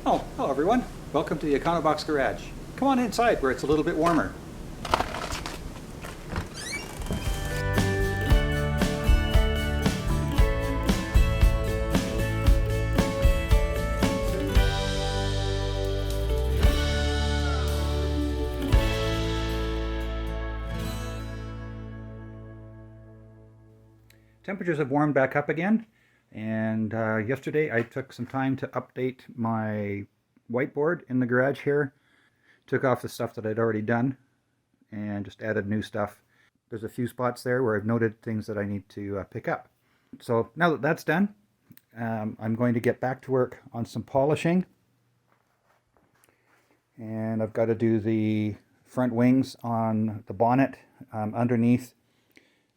Oh, hello everyone. Welcome to the Econobox garage. Come on inside where it's a little bit warmer. Temperatures have warmed back up again, and yesterday I took some time to update my whiteboard in the garage here. Took off the stuff that I'd already done and just added new stuff. There's a few spots there where I've noted things that I need to pick up. So now that that's done, I'm going to get back to work on some polishing. And I've got to do the front wings on the bonnet underneath.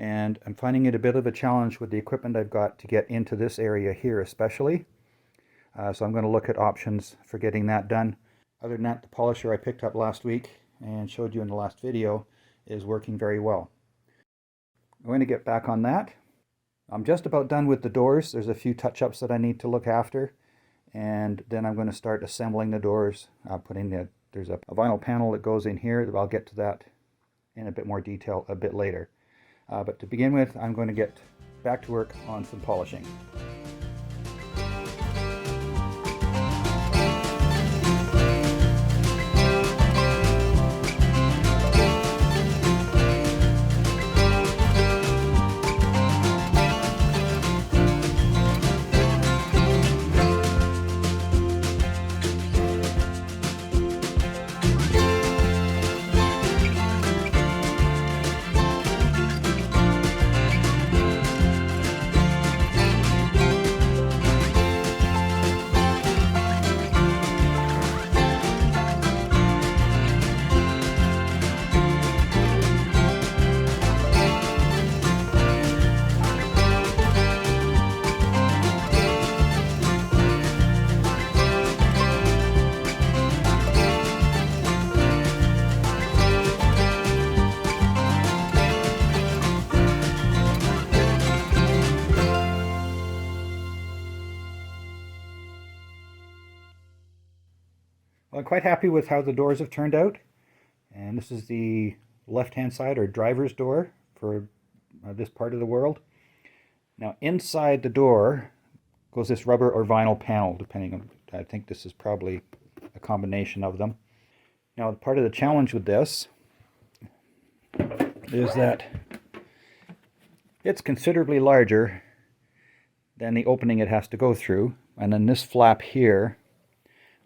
And I'm finding it a bit of a challenge with the equipment I've got to get into this area here especially. So I'm going to look at options for getting that done. Other than that, the polisher I picked up last week and showed you in the last video is working very well. I'm going to get back on that. I'm just about done with the doors. There's a few touch-ups that I need to look after. And then I'm going to start assembling the doors. There's a vinyl panel that goes in here. I'll get to that in a bit more detail a bit later. But to begin with, I'm going to get back to work on some polishing. Well, I'm quite happy with how the doors have turned out. And this is the left-hand side, or driver's door, for this part of the world. Now, inside the door goes this rubber or vinyl panel, depending on, I think this is probably a combination of them. Now, part of the challenge with this is that it's considerably larger than the opening it has to go through. And then this flap here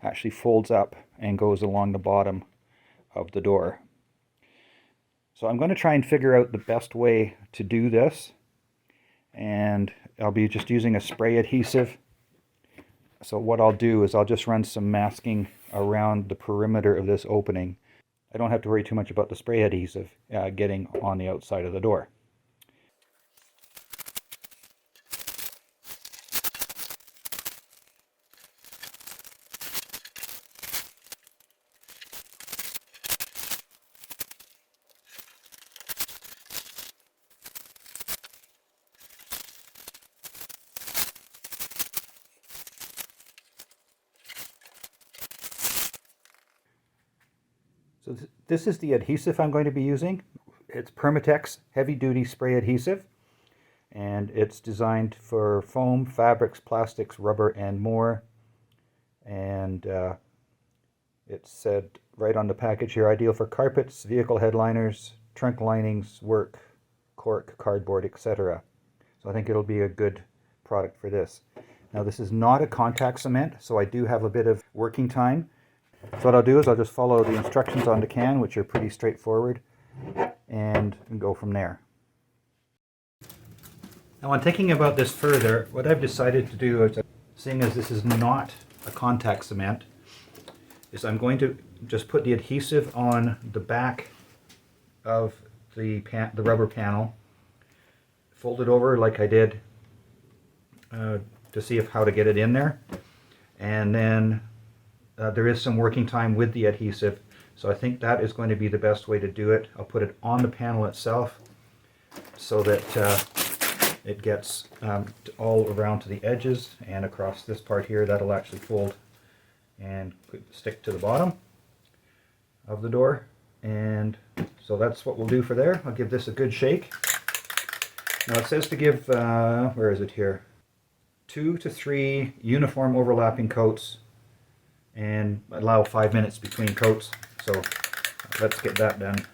actually folds up and goes along the bottom of the door. So I'm going to try and figure out the best way to do this, and I'll be just using a spray adhesive. So what I'll do is I'll just run some masking around the perimeter of this opening. I don't have to worry too much about the spray adhesive getting on the outside of the door. So this is the adhesive I'm going to be using. It's Permatex heavy duty spray adhesive, and it's designed for foam, fabrics, plastics, rubber, and more. And it said right on the package here, ideal for carpets, vehicle headliners, trunk linings, work, cork, cardboard, etc. So I think it'll be a good product for this. Now, this is not a contact cement, so I do have a bit of working time. So what I'll do is I'll just follow the instructions on the can, which are pretty straightforward, and go from there. Now, when thinking about this further, what I've decided to do is, seeing as this is not a contact cement, is I'm going to just put the adhesive on the back of the rubber panel, fold it over like I did to see how to get it in there, and then there is some working time with the adhesive, so I think that is going to be the best way to do it. I'll put it on the panel itself so that it gets all around to the edges and across this part here. That'll actually fold and stick to the bottom of the door. And so that's what we'll do for there. I'll give this a good shake. Now it says to give, where is it here? 2 to 3 uniform overlapping coats and allow 5 minutes between coats. So let's get that done.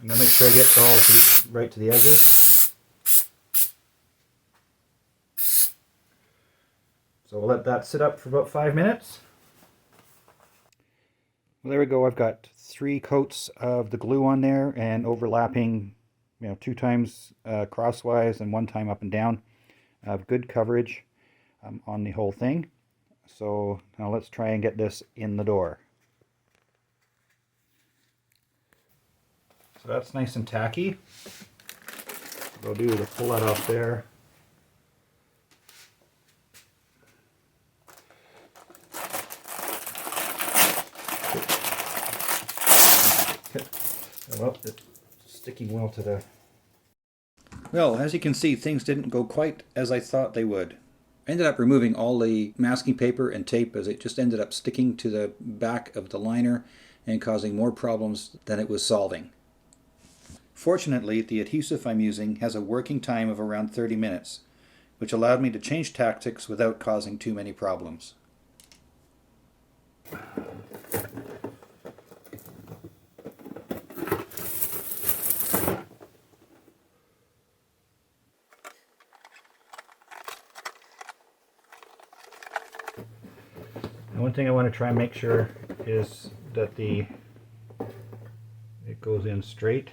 I'm going to make sure I get it all right to the edges. So we'll let that sit up for about 5 minutes. Well, there we go. I've got 3 coats of the glue on there and overlapping, 2 times crosswise and 1 time up and down. Good coverage on the whole thing. So now let's try and get this in the door. So that's nice and tacky. What I'll do is pull that off there. Well, it's sticking well to the... Well, as you can see, things didn't go quite as I thought they would. I ended up removing all the masking paper and tape as it just ended up sticking to the back of the liner and causing more problems than it was solving. Fortunately, the adhesive I'm using has a working time of around 30 minutes, which allowed me to change tactics without causing too many problems. One thing I want to try and make sure is that it goes in straight.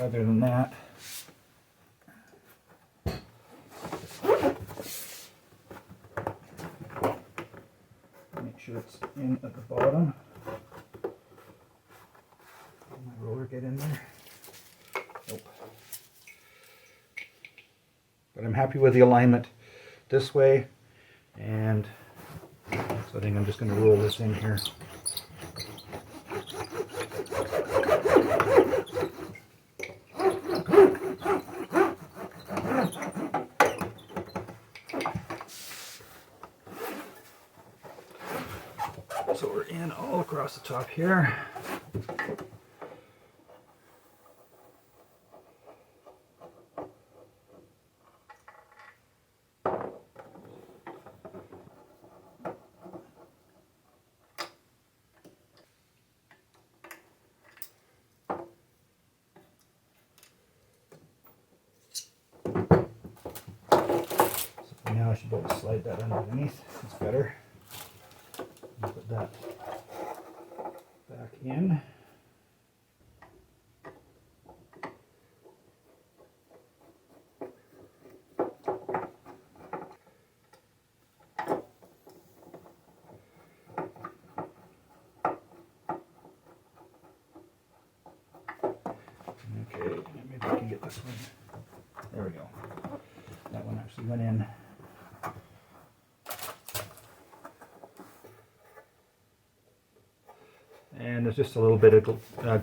Other than that, make sure it's in at the bottom. Will my roller get in there? Nope. But I'm happy with the alignment this way, and so I think I'm just going to roll this in here. So we're in all across the top here. So now I should be able to slide that underneath. It's better. Put that back in. Okay, maybe I can get this one. There we go. That one actually went in. And there's just a little bit of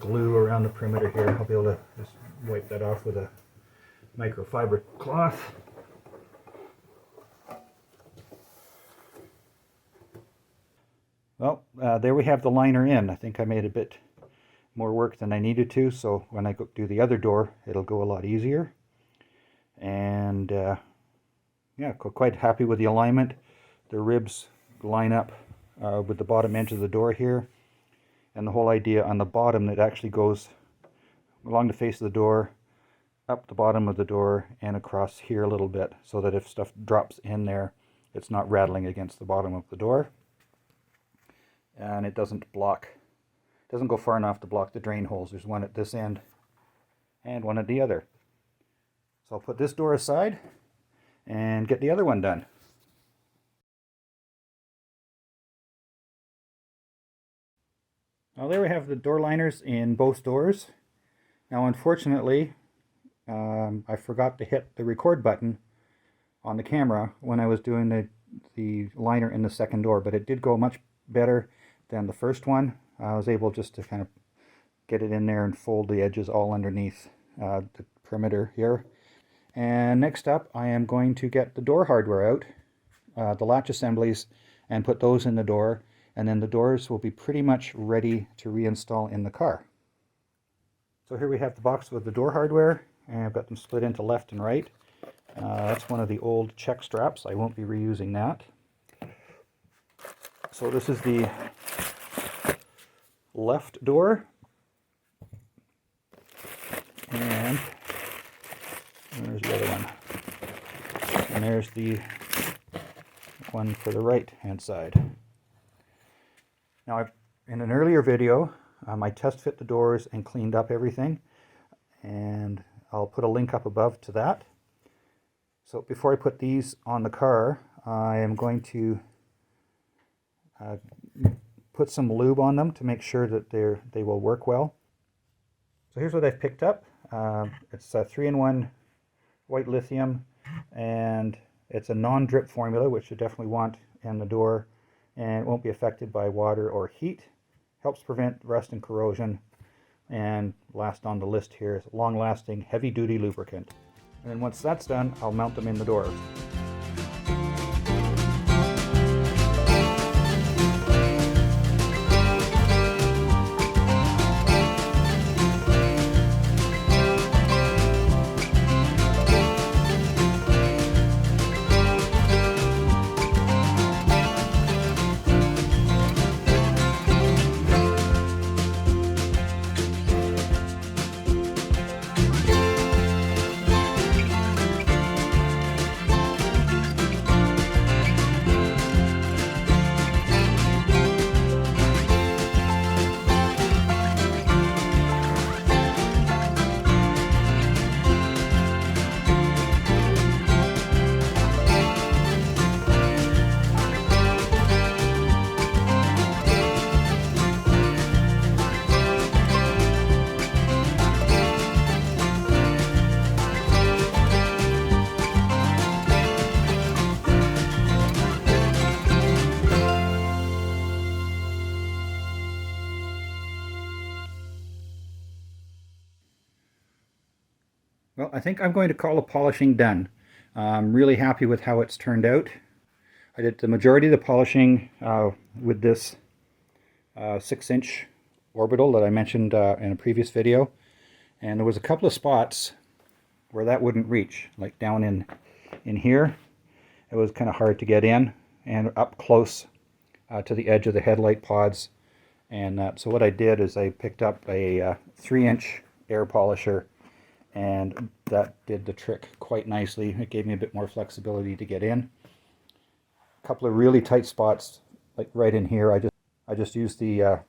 glue around the perimeter here. I'll be able to just wipe that off with a microfiber cloth. Well, there we have the liner in. I think I made a bit more work than I needed to, so when I go do the other door, it'll go a lot easier. And yeah, quite happy with the alignment. The ribs line up with the bottom edge of the door here. And the whole idea on the bottom, it actually goes along the face of the door, up the bottom of the door and across here a little bit, so that if stuff drops in there, it's not rattling against the bottom of the door. And it doesn't go far enough to block the drain holes. There's one at this end and one at the other. So I'll put this door aside and get the other one done. Now there we have the door liners in both doors. Now unfortunately, I forgot to hit the record button on the camera when I was doing the liner in the second door, but it did go much better than the first one. I was able just to kind of get it in there and fold the edges all underneath the perimeter here. And next up, I am going to get the door hardware out, the latch assemblies, and put those in the door, and then the doors will be pretty much ready to reinstall in the car. So here we have the box with the door hardware, and I've got them split into left and right. That's one of the old check straps. I won't be reusing that. So this is the left door, and there's the other one, and there's the one for the right hand side. Now in an earlier video I test fit the doors and cleaned up everything, and I'll put a link up above to that. So before I put these on the car, I am going to put some lube on them to make sure that they will work well. So here's what I've picked up. It's a 3-in-1 white lithium, and it's a non-drip formula, which you definitely want in the door, and it won't be affected by water or heat. Helps prevent rust and corrosion, and last on the list here is long-lasting heavy-duty lubricant. And then once that's done, I'll mount them in the door. Well, I think I'm going to call the polishing done. I'm really happy with how it's turned out. I did the majority of the polishing with this 6-inch orbital that I mentioned in a previous video. And there was a couple of spots where that wouldn't reach, like down in here. It was kind of hard to get in, and up close to the edge of the headlight pods. And so what I did is I picked up a 3-inch air polisher, and that did the trick quite nicely. It gave me a bit more flexibility to get in. A couple of really tight spots, like right in here, I just used the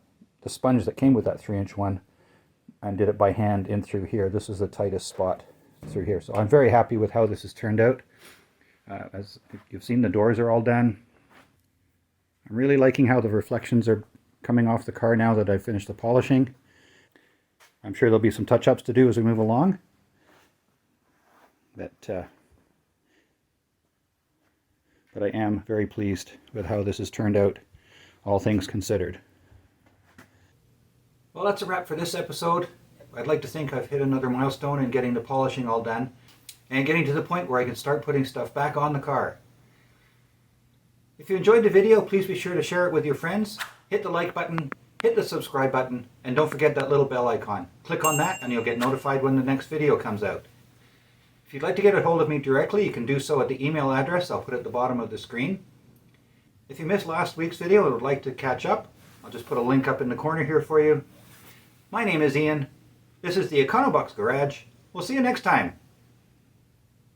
sponge that came with that 3-inch one and did it by hand in through here. This is the tightest spot through here. So I'm very happy with how this has turned out. As you've seen, the doors are all done. I'm really liking how the reflections are coming off the car now that I've finished the polishing. I'm sure there'll be some touch-ups to do as we move along. But I am very pleased with how this has turned out, all things considered. Well, that's a wrap for this episode. I'd like to think I've hit another milestone in getting the polishing all done and getting to the point where I can start putting stuff back on the car. If you enjoyed the video, please be sure to share it with your friends. Hit the like button, hit the subscribe button, and don't forget that little bell icon. Click on that and you'll get notified when the next video comes out. If you'd like to get a hold of me directly, you can do so at the email address I'll put at the bottom of the screen. If you missed last week's video and would like to catch up, I'll just put a link up in the corner here for you. My name is Ian. This is the Econobox Garage. We'll see you next time.